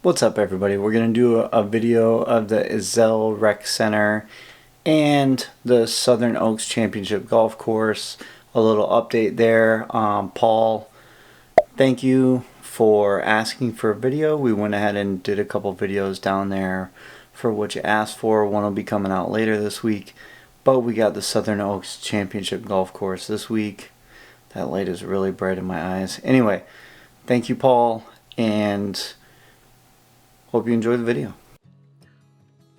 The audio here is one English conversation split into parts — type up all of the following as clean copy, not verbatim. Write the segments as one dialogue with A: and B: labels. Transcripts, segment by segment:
A: What's up, everybody? We're going to do a video of the Ezell Rec Center and the Southern Oaks Championship Golf Course. A little update there. Paul, thank you for asking for a video. We went ahead and did a couple videos down there for what you asked for. One will be coming out later this week. But we got the Southern Oaks Championship Golf Course this week. That light is really bright in my eyes. Anyway, thank you, Paul, and hope you enjoy the video.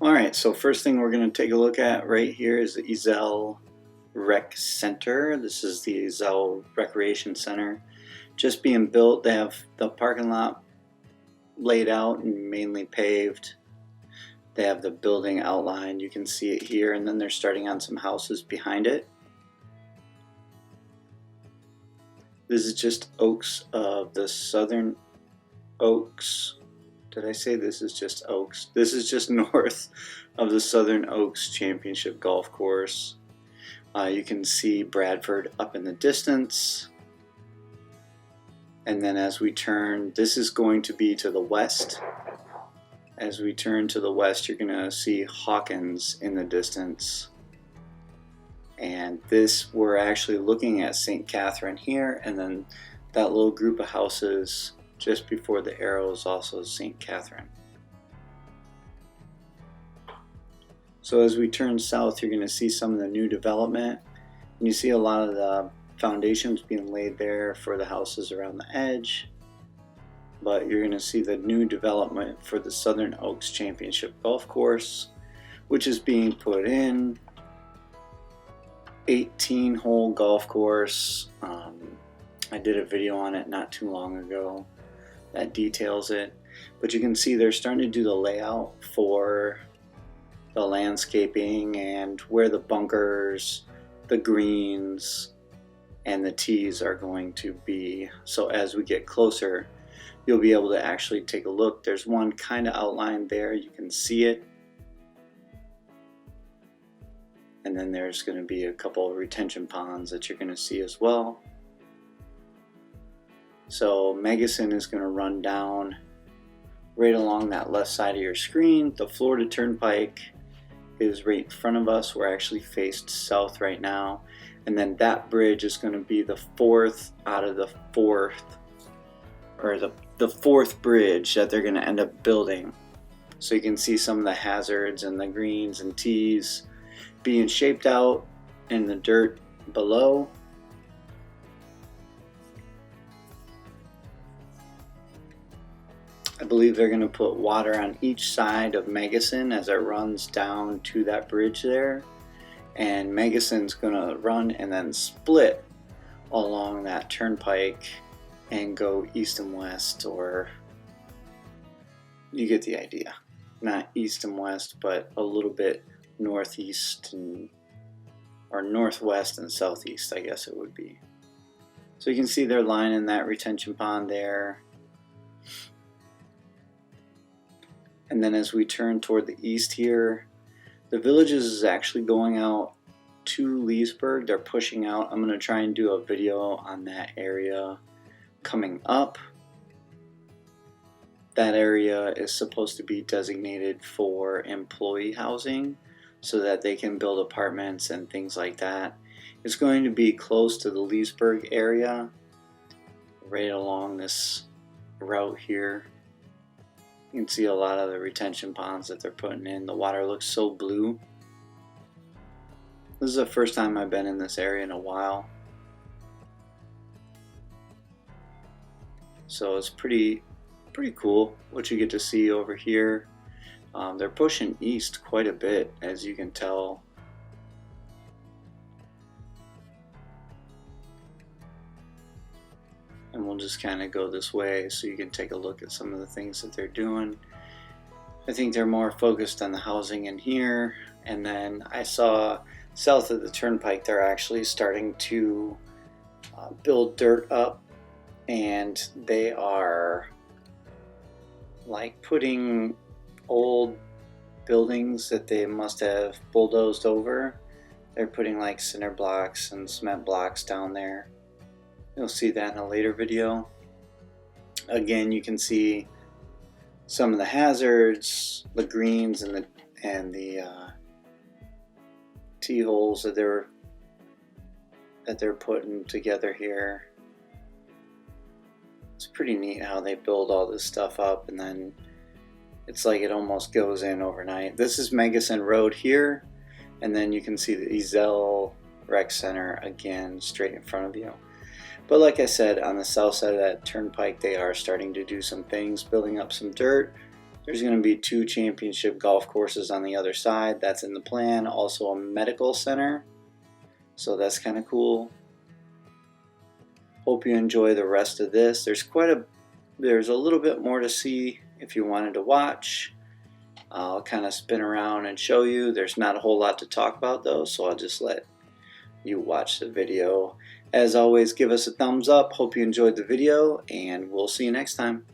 A: Alright, so first thing we're going to take a look at right here is the Ezell Rec Center. This is the Ezell Recreation Center. Just being built. They have the parking lot laid out and mainly paved. They have the building outlined. You can see it here, and then they're starting on some houses behind it. This is just Oaks of the Southern Oaks. Did I say this is just Oaks? This is just north of the Southern Oaks Championship Golf Course. You can see Bradford up in the distance. And then as we turn, this is going to be to the west. As we turn to the west, you're going to see Hawkins in the distance. And this, we're actually looking at St. Catherine here, and then that little group of houses just before the arrow is also St. Catherine. So as we turn south, you're going to see some of the new development. And you see a lot of the foundations being laid there for the houses around the edge. But you're going to see the new development for the Southern Oaks Championship Golf Course, which is being put in. 18-hole golf course. I did a video on it not too long ago that details it, but you can see they're starting to do the layout for the landscaping and where the bunkers, the greens, and the tees are going to be. So as we get closer, you'll be able to actually take a look. There's one kind of outlined there, you can see it. And then there's going to be a couple of retention ponds that you're going to see as well. So Megason is going to run down right along that left side of your screen. The Florida Turnpike is right in front of us. We're actually faced south right now. And then that bridge is going to be the fourth out of the fourth, or the fourth bridge that they're going to end up building. So you can see some of the hazards and the greens and tees being shaped out in the dirt below. I believe they're going to put water on each side of Megason as it runs down to that bridge there. And Megason's going to run and then split along that turnpike and go east and west, or you get the idea. Not east and west, but a little bit northeast and, or northwest and southeast, I guess it would be. So you can see they're lining that retention pond there. And then as we turn toward the east here, the Villages is actually going out to Leesburg. They're pushing out. I'm going to try and do a video on that area coming up. That area is supposed to be designated for employee housing so that they can build apartments and things like that. It's going to be close to the Leesburg area, right along this route here. You can see a lot of the retention ponds that they're putting in. The water looks so blue. This is the first time I've been in this area in a while. So it's pretty cool what you get to see over here. They're pushing east quite a bit, as you can tell. And we'll just kind of go this way so you can take a look at some of the things that they're doing. I think they're more focused on the housing in here. And then I saw south of the turnpike they're actually starting to build dirt up, and they are like putting old buildings that they must have bulldozed over. They're putting like cinder blocks and cement blocks down there. You'll see that in a later video. Again, you can see some of the hazards, the greens, and the tee holes that they're putting together here. It's pretty neat how they build all this stuff up, and then it's like it almost goes in overnight. This is Megason Road here, and then you can see the Ezell Rec Center again straight in front of you. But like I said, on the south side of that turnpike, they are starting to do some things, building up some dirt. There's going to be 2 championship golf courses on the other side. That's in the plan. Also a medical center. So that's kind of cool. Hope you enjoy the rest of this. There's a little bit more to see if you wanted to watch. I'll kind of spin around and show you. There's not a whole lot to talk about though, so I'll just let you watch the video. As always, give us a thumbs up. Hope you enjoyed the video, and we'll see you next time.